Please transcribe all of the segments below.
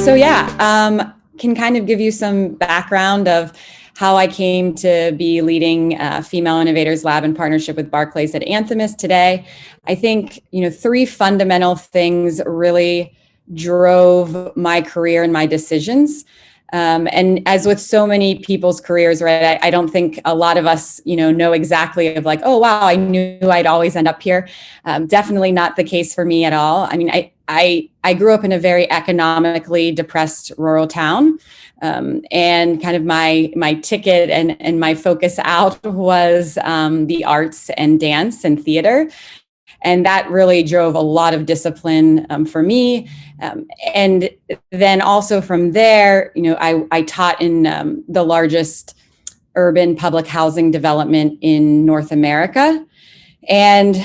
Can kind of give you some background of how I came to be leading Female Innovators Lab in partnership with Barclays at Anthemis today. I think, three fundamental things really drove my career and my decisions. And as with so many people's careers, right, I don't think a lot of us, know exactly of like, oh, wow, I knew I'd always end up here. Definitely not the case for me at all. I mean, I grew up in a very economically depressed rural town. And kind of my ticket and my focus out was the arts and dance and theater. And that really drove a lot of discipline for me. And then also from there, I taught in the largest urban public housing development in North America. And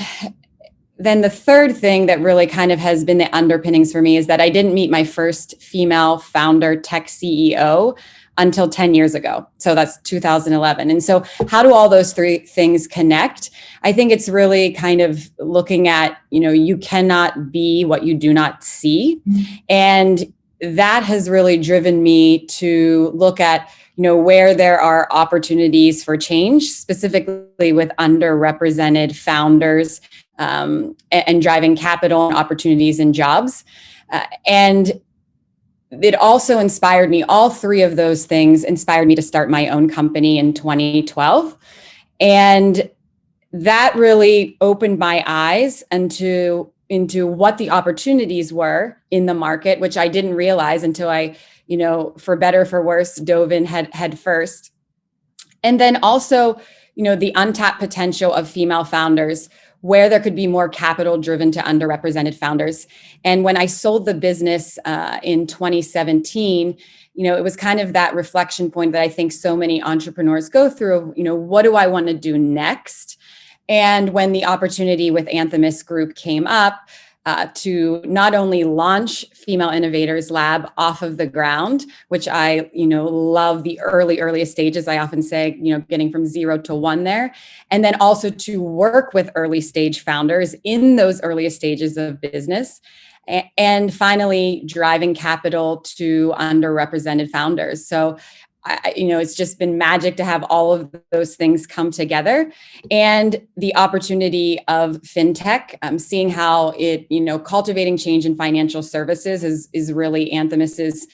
then the third thing that really kind of has been the underpinnings for me is that I didn't meet my first female founder tech CEO until 10 years ago. So that's 2011. And so how do all those three things connect? I think it's really kind of looking at, you cannot be what you do not see. And that has really driven me to look at, where there are opportunities for change, specifically with underrepresented founders, and driving capital and opportunities and jobs. And it also inspired me, all three of those things inspired me to start my own company in 2012. And that really opened my eyes into what the opportunities were in the market, which I didn't realize until I, for better or for worse, dove in head first. And then also, the untapped potential of female founders, where there could be more capital driven to underrepresented founders. And when I sold the business in 2017, it was kind of that reflection point that I think so many entrepreneurs go through, what do I want to do next? And when the opportunity with Anthemis Group came up, to not only launch Female Innovators Lab off of the ground, which I, love the earliest stages. I often say, getting from 0 to 1 there. And then also to work with early stage founders in those earliest stages of business. And finally, driving capital to underrepresented founders. So it's just been magic to have all of those things come together, and the opportunity of fintech, seeing how it, cultivating change in financial services is really Anthemis's,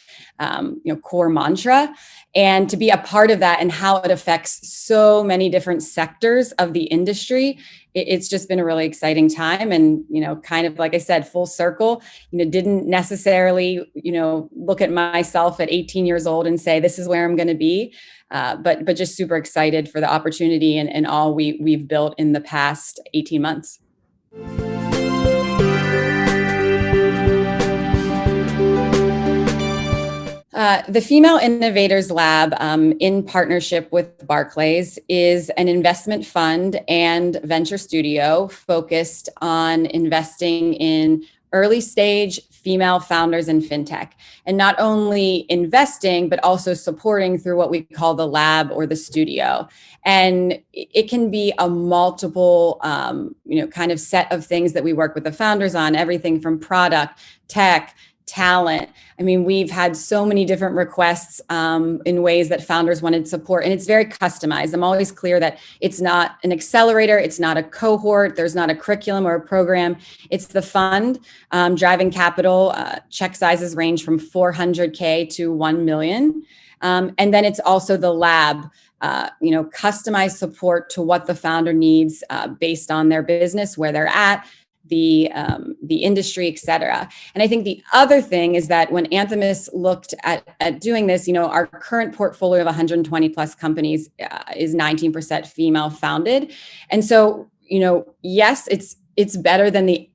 core mantra, and to be a part of that and how it affects so many different sectors of the industry. It's just been a really exciting time. And, kind of like I said, full circle, didn't necessarily, look at myself at 18 years old and say, this is where I'm going to be. But just super excited for the opportunity and all we've built in the past 18 months. The Female Innovators Lab, in partnership with Barclays, is an investment fund and venture studio focused on investing in early stage female founders in fintech, and not only investing, but also supporting through what we call the lab or the studio. And it can be a multiple, kind of set of things that we work with the founders on, everything from product, tech, talent. I mean, we've had so many different requests in ways that founders wanted support, and it's very customized. I'm always clear that it's not an accelerator, it's not a cohort, there's not a curriculum or a program. It's the fund driving capital. Check sizes range from $400K to $1 million. And then it's also the lab, customized support to what the founder needs based on their business, where they're at, the industry, et cetera. And I think the other thing is that when Anthemis looked at doing this, our current portfolio of 120 plus companies is 19% female founded. And so, yes, it's better than the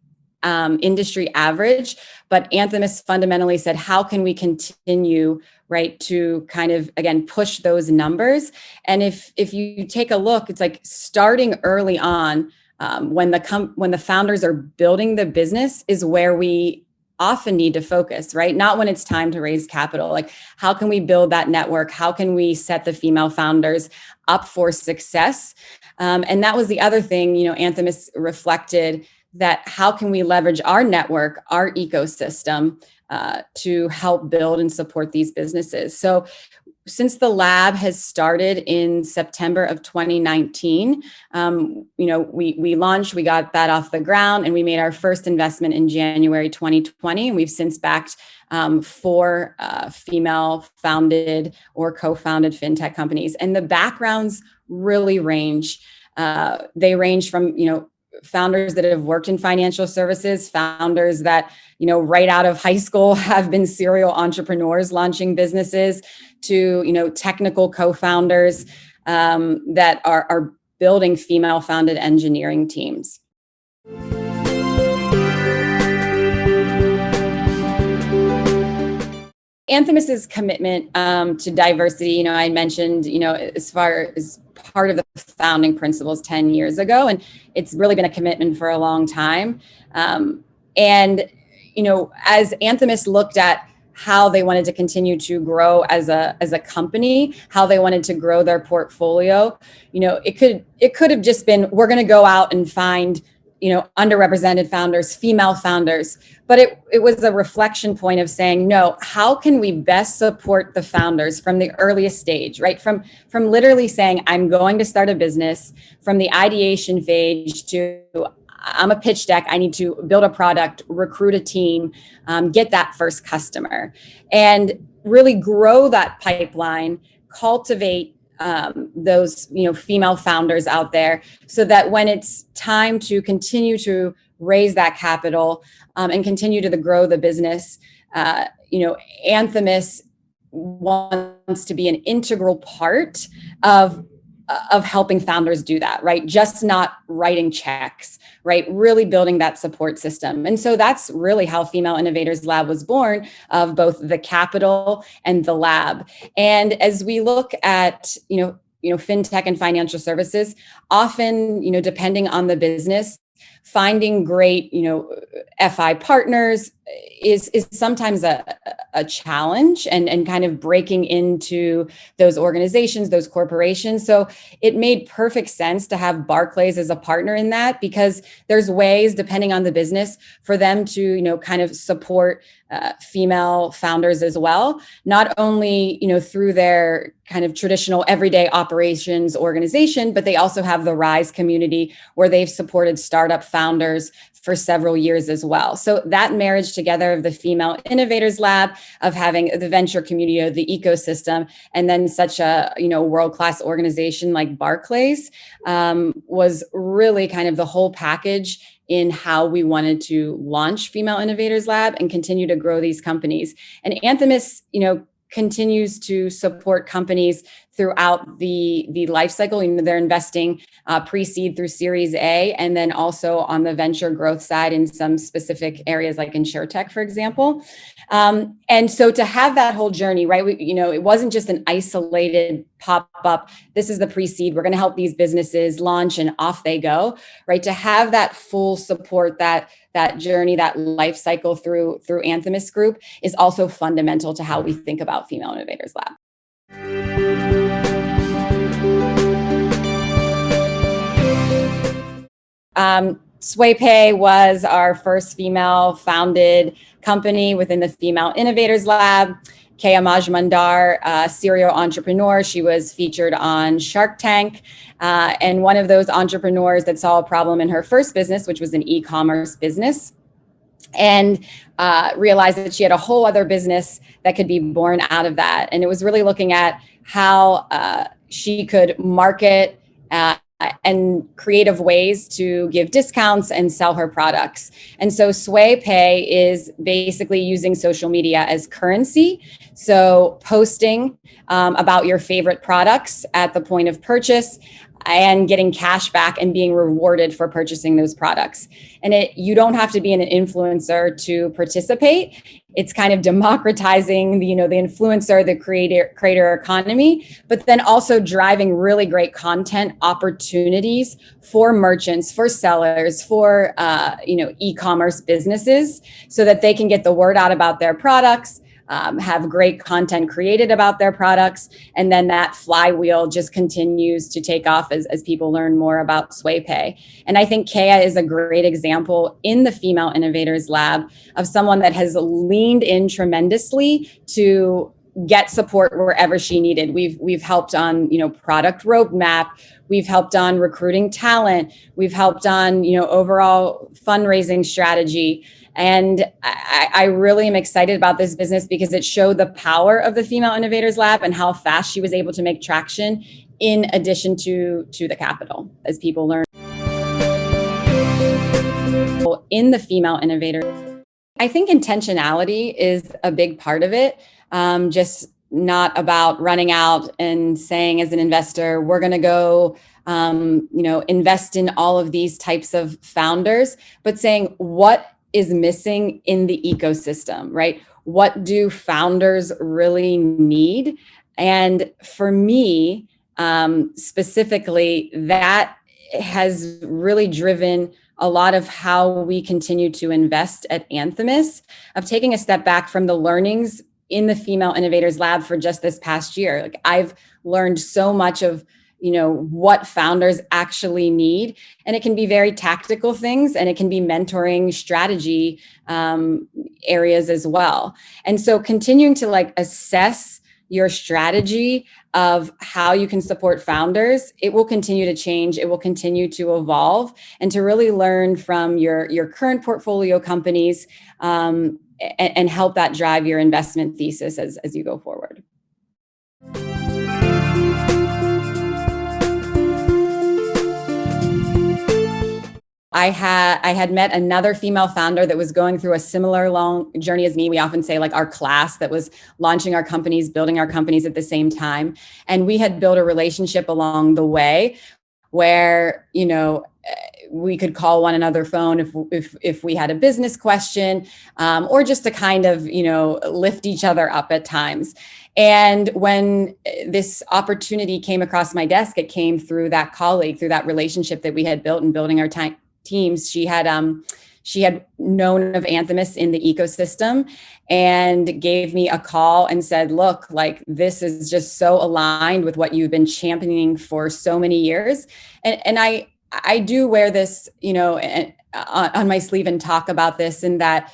industry average, but Anthemis fundamentally said, how can we continue, right, to kind of, again, push those numbers? And if you take a look, it's like starting early on, when the founders are building the business is where we often need to focus, right? Not when it's time to raise capital. Like, how can we build that network? How can we set the female founders up for success? And that was the other thing, Anthemis reflected that how can we leverage our network, our ecosystem, to help build and support these businesses. So since the lab has started in September of 2019, we launched, we got that off the ground, and we made our first investment in January 2020. And we've since backed 4 female founded or co-founded fintech companies. And the backgrounds really range. They range from, founders that have worked in financial services, founders that, right out of high school have been serial entrepreneurs launching businesses, to, technical co-founders that are building female founded engineering teams. Anthemis's commitment to diversity, I mentioned, as far as part of the founding principles 10 years ago, and it's really been a commitment for a long time. And as Anthemis looked at how they wanted to continue to grow as a company, how they wanted to grow their portfolio, it could have just been, we're going to go out and find underrepresented founders, female founders. But it was a reflection point of saying, no, how can we best support the founders from the earliest stage, right? From literally saying, I'm going to start a business, from the ideation phase to I'm a pitch deck, I need to build a product, recruit a team, get that first customer, and really grow that pipeline, cultivate those female founders out there, so that when it's time to continue to raise that capital and continue to grow the business, Anthemis wants to be an integral part of helping founders do that, right? Just not writing checks, right? Really building that support system. And so that's really how Female Innovators Lab was born, of both the capital and the lab. And as we look at, fintech and financial services, often, depending on the business, finding great, FI partners is sometimes a challenge, and kind of breaking into those organizations, those corporations. So it made perfect sense to have Barclays as a partner in that, because there's ways, depending on the business, for them to, kind of support female founders as well, not only, through their kind of traditional everyday operations organization, but they also have the Rise community, where they've supported startup founders for several years as well. So that marriage together of the Female Innovators Lab, of having the venture community, the ecosystem, and then such a world-class organization like Barclays, was really kind of the whole package in how we wanted to launch Female Innovators Lab and continue to grow these companies. And Anthemis, continues to support companies throughout the life cycle. They're investing pre-seed through Series A, and then also on the venture growth side in some specific areas like InsurTech, for example. And so to have that whole journey, right? It wasn't just an isolated pop-up. This is the pre-seed. We're going to help these businesses launch and off they go, right? To have that full support, that journey, that life cycle through Anthemis Group, is also fundamental to how we think about Female Innovators Lab. SwayPay was our first female-founded company within the Female Innovators Lab. Kaya Majmundar, serial entrepreneur. She was featured on Shark Tank, and one of those entrepreneurs that saw a problem in her first business, which was an e-commerce business, and realized that she had a whole other business that could be born out of that. And it was really looking at how she could market and creative ways to give discounts and sell her products. And so SwayPay is basically using social media as currency. So posting about your favorite products at the point of purchase, and getting cash back and being rewarded for purchasing those products. And you don't have to be an influencer to participate. It's kind of democratizing the influencer, the creator economy, but then also driving really great content opportunities for merchants, for sellers, for e-commerce businesses, so that they can get the word out about their products, have great content created about their products. And then that flywheel just continues to take off as people learn more about SwayPay. And I think Kea is a great example in the Female Innovators Lab of someone that has leaned in tremendously to get support wherever she needed. We've helped on, product roadmap. We've helped on recruiting talent. We've helped on, overall fundraising strategy. And I really am excited about this business because it showed the power of the Female Innovators Lab and how fast she was able to make traction in addition to the capital as people learn in the Female Innovators. I think intentionality is a big part of it. Just not about running out and saying as an investor, we're going to go, invest in all of these types of founders, but saying what is missing in the ecosystem, right? What do founders really need? And for me, specifically, that has really driven a lot of how we continue to invest at Anthemis, of taking a step back from the learnings in the Female Innovators Lab for just this past year. Like, I've learned so much of, what founders actually need. And it can be very tactical things, and it can be mentoring strategy areas as well. And so continuing to assess your strategy of how you can support founders, it will continue to change. It will continue to evolve, and to really learn from your current portfolio companies and help that drive your investment thesis as you go forward. I had met another female founder that was going through a similar long journey as me. We often say our class that was launching our companies, building our companies at the same time. And we had built a relationship along the way where, we could call one another phone if we had a business question, or just to kind of, lift each other up at times. And when this opportunity came across my desk, it came through that colleague, through that relationship that we had built in building our teams. She had known of Anthemis in the ecosystem and gave me a call and said, look, this is just so aligned with what you've been championing for so many years. And I do wear this, on my sleeve and talk about this, in that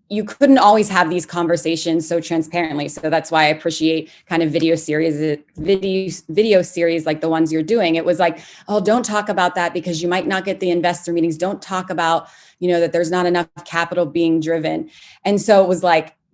you couldn't always have these conversations so transparently. So that's why I appreciate kind of video series like the ones you're doing. It was oh, don't talk about that because you might not get the investor meetings. Don't talk about, that there's not enough capital being driven. And so it was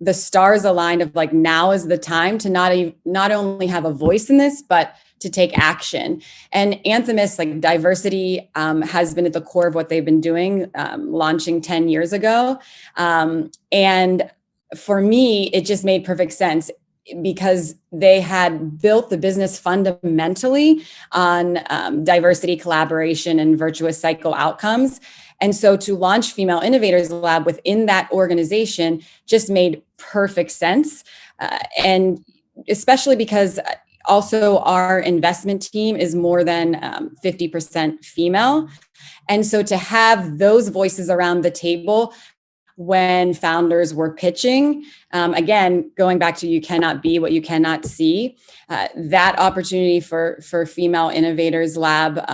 the stars aligned of now is the time to not only have a voice in this, but to take action. And Anthemis, diversity has been at the core of what they've been doing, launching 10 years ago. And for me, it just made perfect sense because they had built the business fundamentally on diversity, collaboration, and virtuous cycle outcomes. And so to launch Female Innovators Lab within that organization just made perfect sense. And especially because also our investment team is more than 50% female. And so to have those voices around the table when founders were pitching, again, going back to you cannot be what you cannot see, that opportunity for Female Innovators Lab,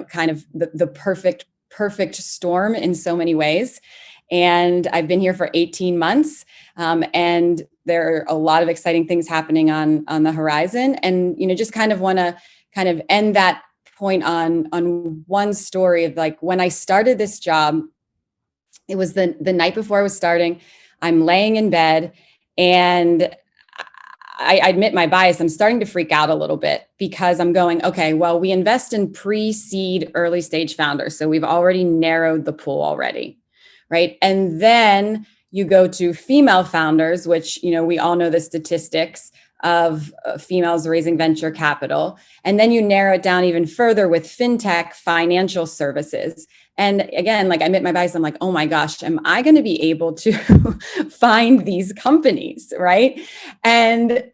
kind of the perfect storm in so many ways. And I've been here for 18 months, and there are a lot of exciting things happening on the horizon. And, just kind of want to kind of end that point on one story of when I started this job. It was the night before I was starting. I'm laying in bed, and I admit my bias. I'm starting to freak out a little bit because I'm going, okay, well, we invest in pre-seed early stage founders. So we've already narrowed the pool already, right? And then you go to female founders, which, we all know the statistics of females raising venture capital. And then you narrow it down even further with fintech, financial services. And again, I admit my bias, I'm oh my gosh, am I going to be able to find these companies, right? And,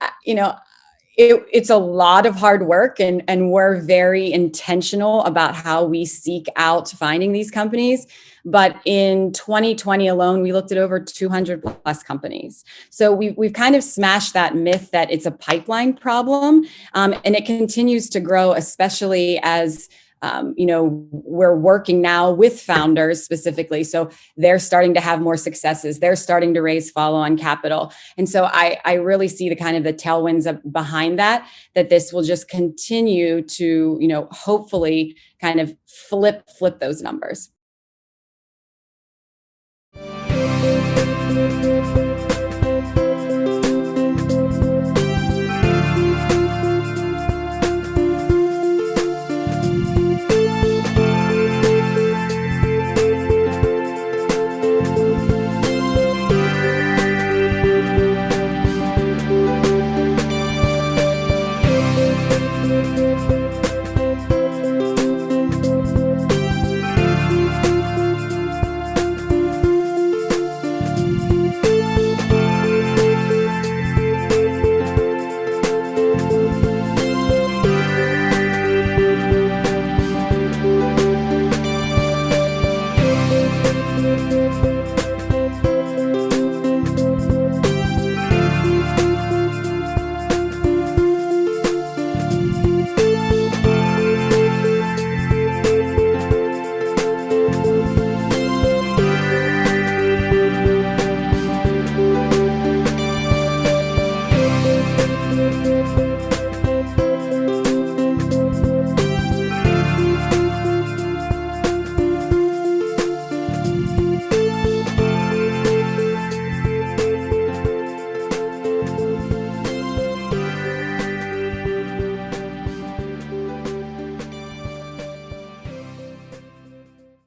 It's a lot of hard work, and we're very intentional about how we seek out finding these companies. But in 2020 alone, we looked at over 200 plus companies. So we've kind of smashed that myth that it's a pipeline problem, and it continues to grow, especially as we're working now with founders specifically. So they're starting to have more successes. They're starting to raise follow-on capital. And so I really see the kind of the tailwinds behind that this will just continue to, hopefully kind of flip those numbers.